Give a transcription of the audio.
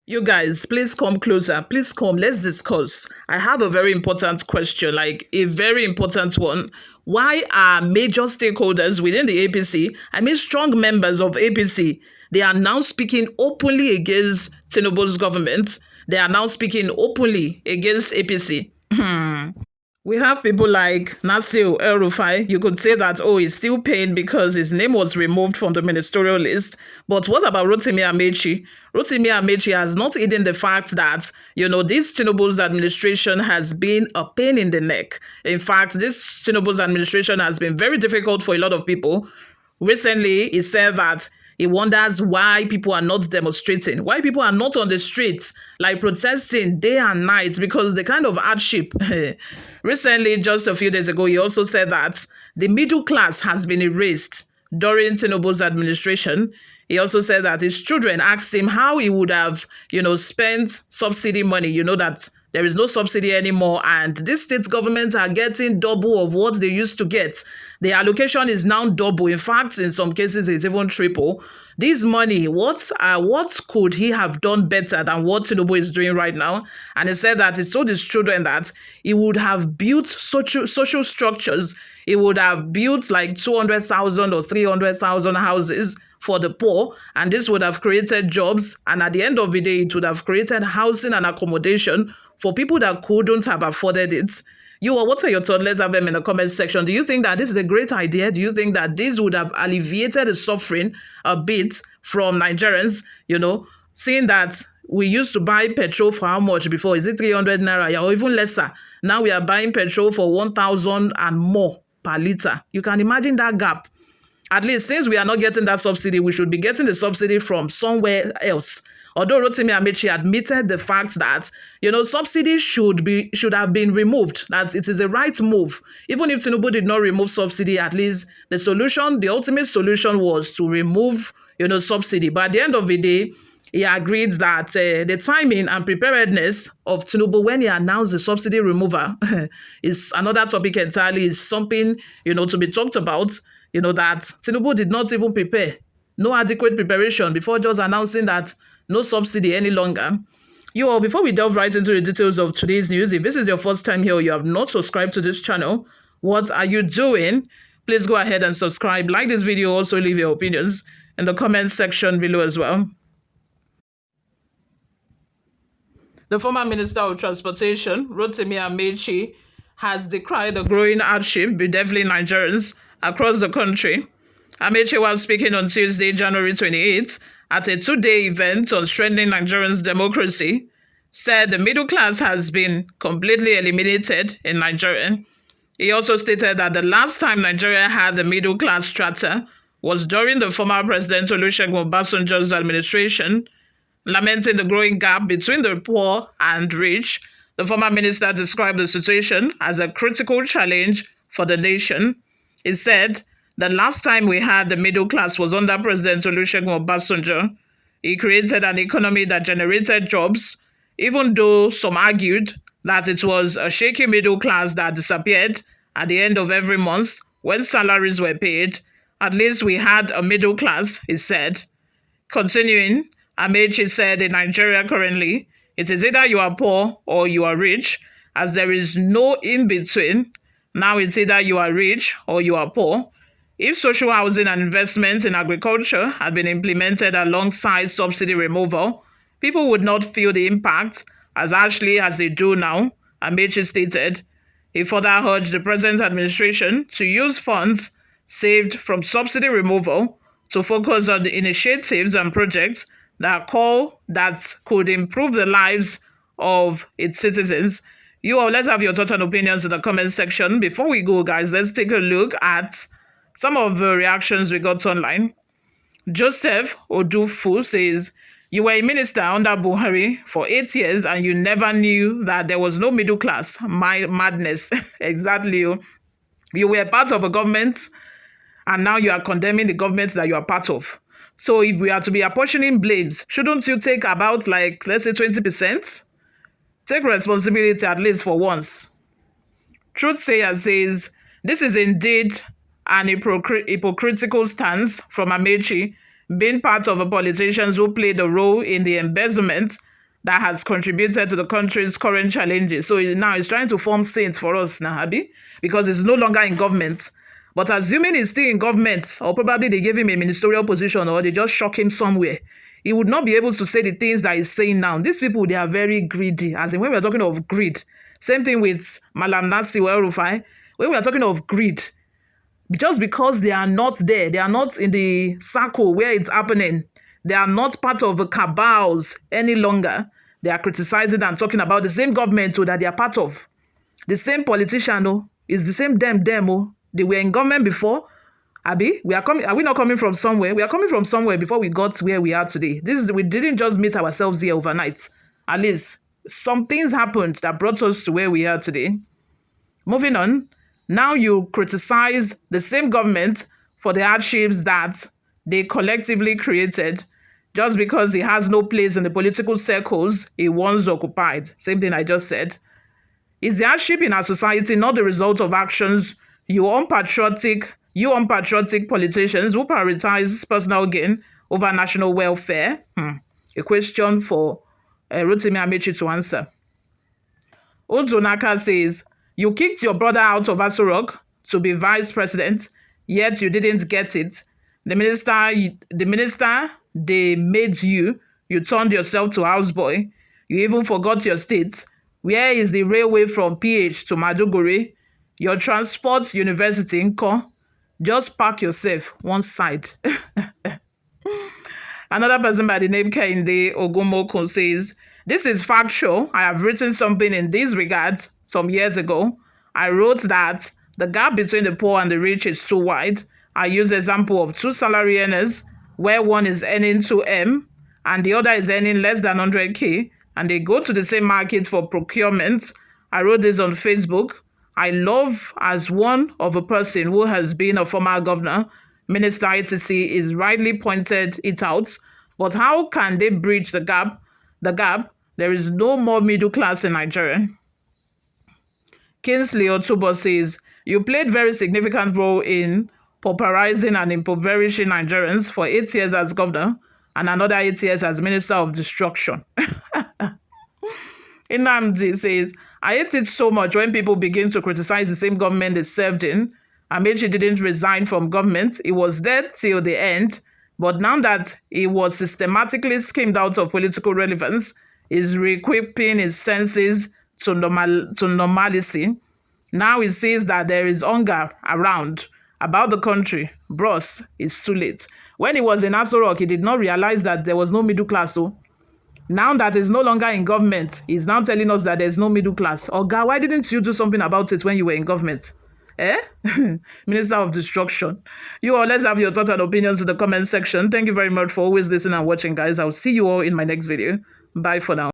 You guys, please come closer. Please come. Let's discuss. I have a very important question, like a very important one. Why are major stakeholders within the APC, I mean strong members of APC, they are now speaking openly against Tinubu's government? They are now speaking openly against APC. We have people like Nasir El-Rufai. You could say that, oh, he's still paying because his name was removed from the ministerial list. But what about Rotimi Amaechi? Rotimi Amaechi has not hidden the fact that, this Tinubu's administration has been a pain in the neck. In fact, this Tinubu's administration has been very difficult for a lot of people. Recently, he said that he wonders why people are not demonstrating, why people are not on the streets, like protesting day and night, because the kind of hardship. Recently, just a few days ago, he also said that the middle class has been erased during Tinubu's administration. He also said that his children asked him how he would have, spent subsidy money, that there is no subsidy anymore, and these state governments are getting double of what they used to get. The allocation is now double. In fact, in some cases, it's even triple. This money, what could he have done better than what Tinubu is doing right now? And he said that he told his children that he would have built social structures. He would have built like 200,000 or 300,000 houses for the poor, and this would have created jobs, and at the end of the day, it would have created housing and accommodation for people that couldn't have afforded it. What are your thoughts? Let's have them in the comment section. Do you think that this is a great idea? Do you think that this would have alleviated the suffering a bit from Nigerians? Seeing that we used to buy petrol for how much before? Is it 300 naira or even lesser? Now we are buying petrol for 1,000 and more per liter. You can imagine that gap. At least since we are not getting that subsidy, we should be getting the subsidy from somewhere else. Although Rotimi Amaechi admitted the fact that, subsidy should have been removed, that it is a right move. Even if Tinubu did not remove subsidy, at least the ultimate solution was to remove, subsidy. But at the end of the day, he agreed that the timing and preparedness of Tinubu when he announced the subsidy removal is another topic entirely, is something, to be talked about. That Tinubu did not even prepare, no adequate preparation before just announcing that no subsidy any longer. Before we delve right into the details of today's news, if this is your first time here or you have not subscribed to this channel, what are you doing? Please go ahead and subscribe, like this video, also leave your opinions in the comment section below as well. The former Minister of Transportation, Rotimi Amaechi, has decried the growing hardship bedeviling Nigerians across the country. Amaechi was speaking on Tuesday, January 28th, at a two-day event on strengthening Nigerians' democracy, said the middle class has been completely eliminated in Nigeria. He also stated that the last time Nigeria had the middle class strata was during the former President Olusegun Obasanjo's administration. Lamenting the growing gap between the poor and rich, the former minister described the situation as a critical challenge for the nation. He said, the last time we had the middle class was under President Olusegun Obasanjo. He created an economy that generated jobs, even though some argued that it was a shaky middle class that disappeared at the end of every month when salaries were paid. At least we had a middle class, he said. Continuing, Amaechi said in Nigeria currently, it is either you are poor or you are rich, as there is no in-between. Now it's either you are rich or you are poor. If social housing and investment in agriculture had been implemented alongside subsidy removal, people would not feel the impact as harshly as they do now, Amaechi stated. He further urged the present administration to use funds saved from subsidy removal to focus on the initiatives and projects that could improve the lives of its citizens. Let's have your thoughts and opinions in the comment section. Before we go, guys, let's take a look at some of the reactions we got online. Joseph Odufu says, you were a minister under Buhari for 8 years and you never knew that there was no middle class. Madness. Exactly. You were part of a government and now you are condemning the government that you are part of. So if we are to be apportioning blames, shouldn't you take about, let's say 20%? Take responsibility at least for once. Truthsayer says, this is indeed an hypocritical stance from Amaechi, being part of the politicians who played a role in the embezzlement that has contributed to the country's current challenges. So now he's trying to form saints for us now, Abi, because he's no longer in government. But assuming he's still in government, or probably they gave him a ministerial position, or they just shock him somewhere, he would not be able to say the things that he's saying now. These people, they are very greedy. As in, when we're talking of greed, same thing with Malam Nasi El-Rufai. When we are talking of greed, just because they are not there, they are not in the circle where it's happening, they are not part of the cabals any longer. They are criticizing and talking about the same government that they are part of. The same politician, is the same them. They were in government before. Abi, are we not coming from somewhere? We are coming from somewhere before we got where we are today. We didn't just meet ourselves here overnight. At least some things happened that brought us to where we are today. Moving on, now you criticize the same government for the hardships that they collectively created just because he has no place in the political circles he once occupied. Same thing I just said. Is the hardship in our society not the result of actions you unpatriotic politicians who prioritize personal gain over national welfare? A question for Rotimi Amaechi to answer. Odunaka says, you kicked your brother out of Aso Rock to be vice president, yet you didn't get it. The minister they made you turned yourself to houseboy. You even forgot your state. Where is the railway from PH to Maduguri? Your transport university in Ko? Just park yourself one side. Another person by the name Kehinde Ogumoko says, this is factual. I have written something in this regard some years ago. I wrote that the gap between the poor and the rich is too wide. I use the example of two salary earners where one is earning 2M and the other is earning less than 100K, and they go to the same market for procurement. I wrote this on Facebook. I love as one of a person who has been a former governor, Minister etc. is rightly pointed it out. But how can they bridge the gap? There is no more middle class in Nigeria. Kingsley Otubo says, you played very significant role in pauperizing and impoverishing Nigerians for 8 years as governor and another 8 years as Minister of Destruction. Inamdi says, I hate it so much when people begin to criticize the same government they served in. Amaechi didn't resign from government. He was there till the end. But now that he was systematically skimmed out of political relevance, he's re-equipping his senses to normalcy. Now he sees that there is hunger around about the country. Bros, it's too late. When he was in Aso Rock, he did not realize that there was no middle class. So now that he's no longer in government, he's now telling us that there's no middle class. Oga, why didn't you do something about it when you were in government? Minister of Destruction. You all, let's have your thoughts and opinions in the comment section. Thank you very much for always listening and watching, guys. I'll see you all in my next video. Bye for now.